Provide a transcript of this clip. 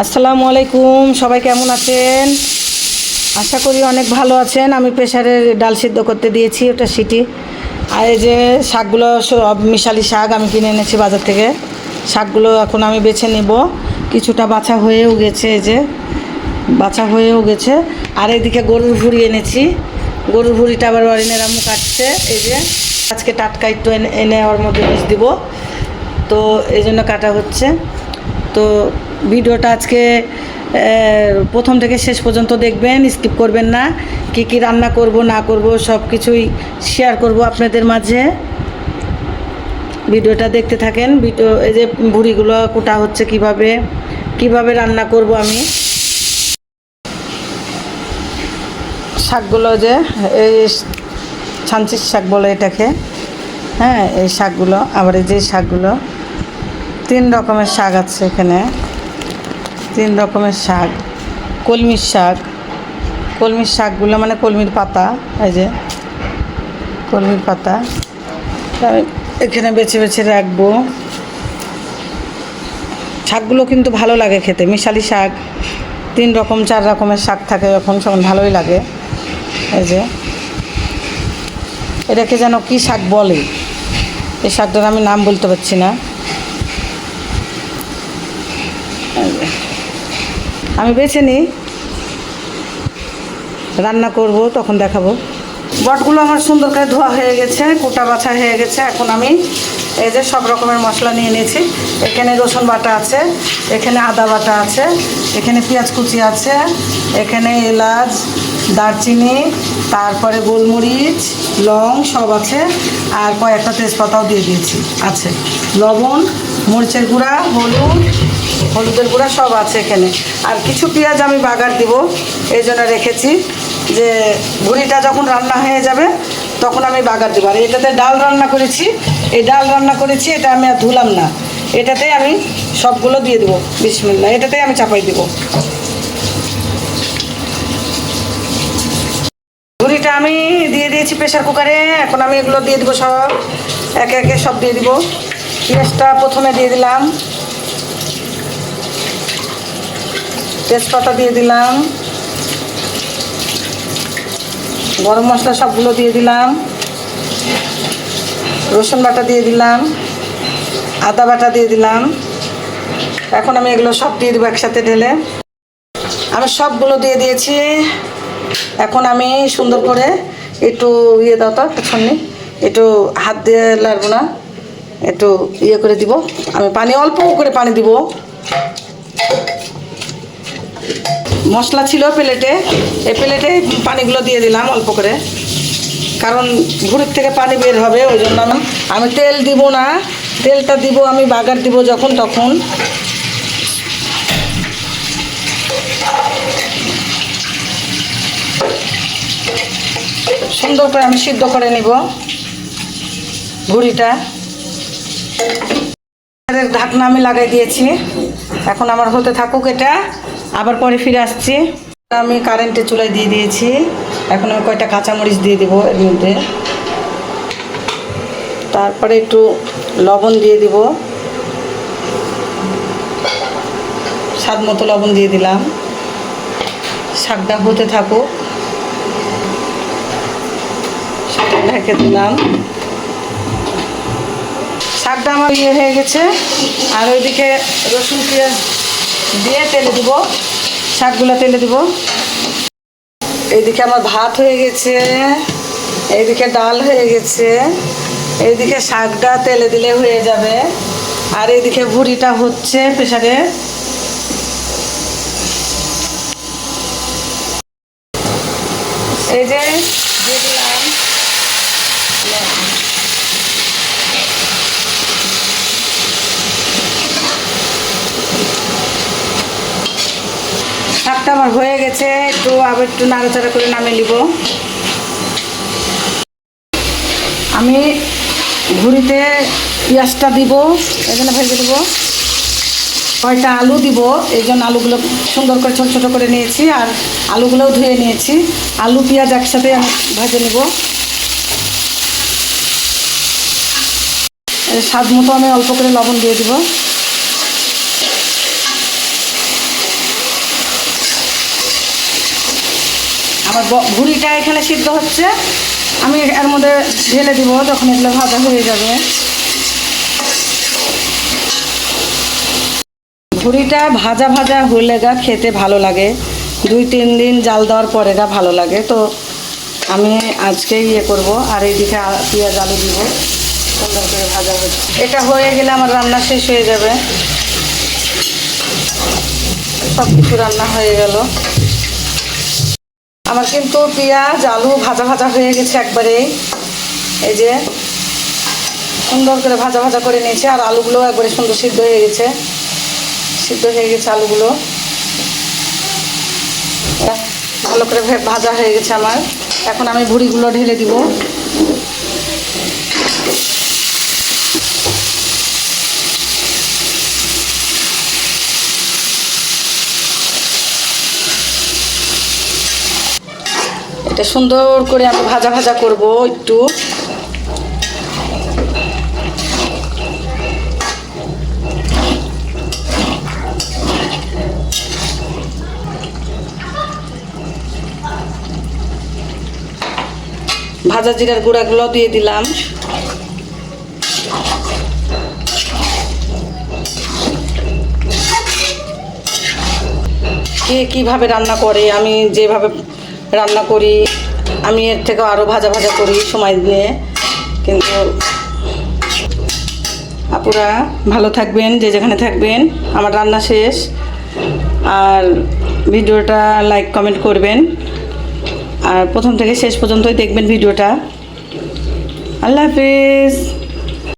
আসসালামু আলাইকুম, সবাই কেমন আছেন? আশা করি অনেক ভালো আছেন। আমি প্রেসারের ডাল সিদ্ধ করতে দিয়েছি, ওটা সিটি। আর এই যে শাকগুলো সব মিশালি শাক আমি কিনে এনেছি বাজার থেকে। শাকগুলো এখন আমি বেছে নেব। কিছুটা বাছা হয়েও গেছে, এই যে বাছা হয়েও গেছে। আর এদিকে গরুর ভুঁড়ি এনেছি, গরুর ভুঁড়িটা আবার অরিনের আম্মু কাটছে। এই যে আজকে টাটকা একটু এনে ওর মধ্যে মিশ দিব, তো এই জন্য কাটা হচ্ছে। তো ভিডিওটা আজকে প্রথম থেকে শেষ পর্যন্ত দেখবেন, স্কিপ করবেন না। কি কি রান্না করব না করব সব কিছুই শেয়ার করব আপনাদের মাঝে। ভিডিওটা দেখতে থাকেন। ভিডিও এই যে ভুঁড়িগুলো কোটা হচ্ছে কিভাবে কিভাবে রান্না করব আমি। শাকগুলো যে এই ছাঞ্চির শাক বলে এটাকে, হ্যাঁ এই শাকগুলো। আবার এই যে শাকগুলো 3 রকমের শাক আছে এখানে, 3 রকমের শাক। কলমির শাক, কলমির শাকগুলো মানে কলমির পাতা, এই যে কলমির পাতা আমি এখানে বেছে বেছে রাখবো। শাকগুলো কিন্তু ভালো লাগে খেতে, মিশালি শাক 3 রকম 4 রকমের শাক থাকে যখন, তখন ভালোই লাগে। এই যে এটাকে যেন কি শাক বলে, এই শাকটার আমি নাম বলতে পারছি না। আমি বেছে নিই, রান্না করব তখন দেখাবো। বটগুলো আমার সুন্দর করে ধোয়া হয়ে গেছে, কোটা বাছা হয়ে গেছে। এখন আমি এই যে সব রকমের মশলা নিয়ে নিয়েছি। এখানে রসুন বাটা আছে, এখানে আদা বাটা আছে, এখানে পেঁয়াজ কুচি আছে, এখানে এলাচ, দারচিনি, তারপরে গোলমরিচ, লং সব আছে। আর কয়েকটা তেজপাতাও দিয়ে দিয়েছি, আছে লবণ, মরিচের গুঁড়া, হলুদের গুঁড়া সব আছে এখানে। আর কিছু পেঁয়াজ আমি বাগার দিব, এই জন্য রেখেছি যে ভুঁড়িটা যখন রান্না হয়ে যাবে তখন আমি বাগার দেবো। আর এটাতে ডাল রান্না করেছি, এই ডাল রান্না করেছি, এটা আমি আর ধুলাম না। এটাতেই আমি সবগুলো দিয়ে দেবো, বিসমিল্লাহ, এটাতেই আমি চাপাই দেবো। ভুঁড়িটা আমি দিয়ে দিয়েছি প্রেসার কুকারে। এখন আমি এগুলো দিয়ে দেবো সব, একে একে সব দিয়ে দিব। পেঁয়াজটা প্রথমে দিয়ে দিলাম, তেজপাতা দিয়ে দিলাম, গরম মশলা সবগুলো দিয়ে দিলাম, রসুন বাটা দিয়ে দিলাম, আদা বাটা দিয়ে দিলাম। এখন আমি এগুলো সব দিয়ে দেবো একসাথে ঢেলে। আমি সবগুলো দিয়ে দিয়েছি। এখন আমি সুন্দর করে একটু দাও তো, একটুখানি একটু হাত দিয়ে লাগবো না, একটু করে দিব। আমি পানি অল্প করে পানি দিব। মশলা ছিল প্লেটে, এই প্লেটে পানিগুলো দিয়ে দিলাম অল্প করে, কারণ ভুঁড়ির থেকে পানি বের হবে, ওই জন্য আমি তেল দিব না। তেলটা দিব আমি বাগার দিব যখন তখন। সুন্দর করে আমি সিদ্ধ করে নিব ভুঁড়িটা। ঢাকনা আমি লাগাই দিয়েছি, এখন আমার হতে থাকুক এটা, আবার পরে ফিরে আসছি। আমি কারেন্টে চুলায় দিয়ে দিয়েছি। এখন আমি কয়টা কাঁচামরিচ দিয়ে দেবো এর মধ্যে, তারপরে একটু লবণ দিয়ে দিব, স্বাদ মতো লবণ দিয়ে দিলাম। শাকটা হতে থাকুক, শাকটা ঢেকে দিলাম। শাকটা আমার হয়ে গেছে। আর ওইদিকে রসুন পেঁয়াজ দিয়ে তেলে দিব, শাকগুলো তেলে দিব। এইদিকে আমার ভাত হয়ে গেছে, এইদিকে ডাল হয়ে গেছে, এইদিকে শাকটা তেলে দিলে হয়ে যাবে। আর এইদিকে ভুঁড়িটা হচ্ছে প্রেসারে। এই যে দিয়ে দিলাম, শাকটা আমার হয়ে গেছে। একটু আবার একটু নাড়াচাড়া করে নামিয়ে নিব। আমি ভুঁড়িতে পেঁয়াজটা দিব, এই জন্য ভেজে দেবো। কয়টা আলু দিব, এই জন্য আলুগুলো সুন্দর করে ছোটো ছোটো করে নিয়েছি, আর আলুগুলোও ধুয়ে নিয়েছি। আলু পেঁয়াজ একসাথে আমি ভেজে নেব। স্বাদ মতো আমি অল্প করে লবণ দিয়ে দিব। আমার ভুঁড়িটা এখানে সিদ্ধ হচ্ছে, আমি এর মধ্যে ঢেলে দিব যখন এগুলো ভাজা হয়ে যাবে। ভুঁড়িটা ভাজা ভাজা হলে গা খেতে ভালো লাগে, 2-3 দিন জাল দেওয়ার পরে গা ভালো লাগে। তো আমি আজকে ইয়ে করবো, আর এইদিকে পেঁয়াজ আলু দিব, সুন্দর করে ভাজা হচ্ছে। এটা হয়ে গেলে আমার রান্না শেষ হয়ে যাবে, সব কিছু রান্না হয়ে গেল আমার। কিন্তু পেঁয়াজ আলু ভাজা ভাজা হয়ে গেছে একবারে, এই যে সুন্দর করে ভাজা ভাজা করে নিয়েছে। আর আলুগুলো একবারে সুন্দর সিদ্ধ হয়ে গেছে, আলুগুলো ভালো করে ভাজা হয়ে গেছে আমার। এখন আমি ভুঁড়িগুলো ঢেলে দিব। এটা সুন্দর করে আমি ভাজা ভাজা করব একটু। ভাজা জিরার গুঁড়াগুলো দিয়ে দিলাম। কে কীভাবে রান্না করে, আমি যেভাবে রান্না করি আমি এর থেকেও আরও ভাজা ভাজা করি সময় নিয়ে। কিন্তু আপুরা ভালো থাকবেন, যে যেখানে থাকবেন। আমার রান্না শেষ, আর ভিডিওটা লাইক কমেন্ট করবেন, আর প্রথম থেকে শেষ পর্যন্তই দেখবেন ভিডিওটা। আল্লাহ হাফিজ।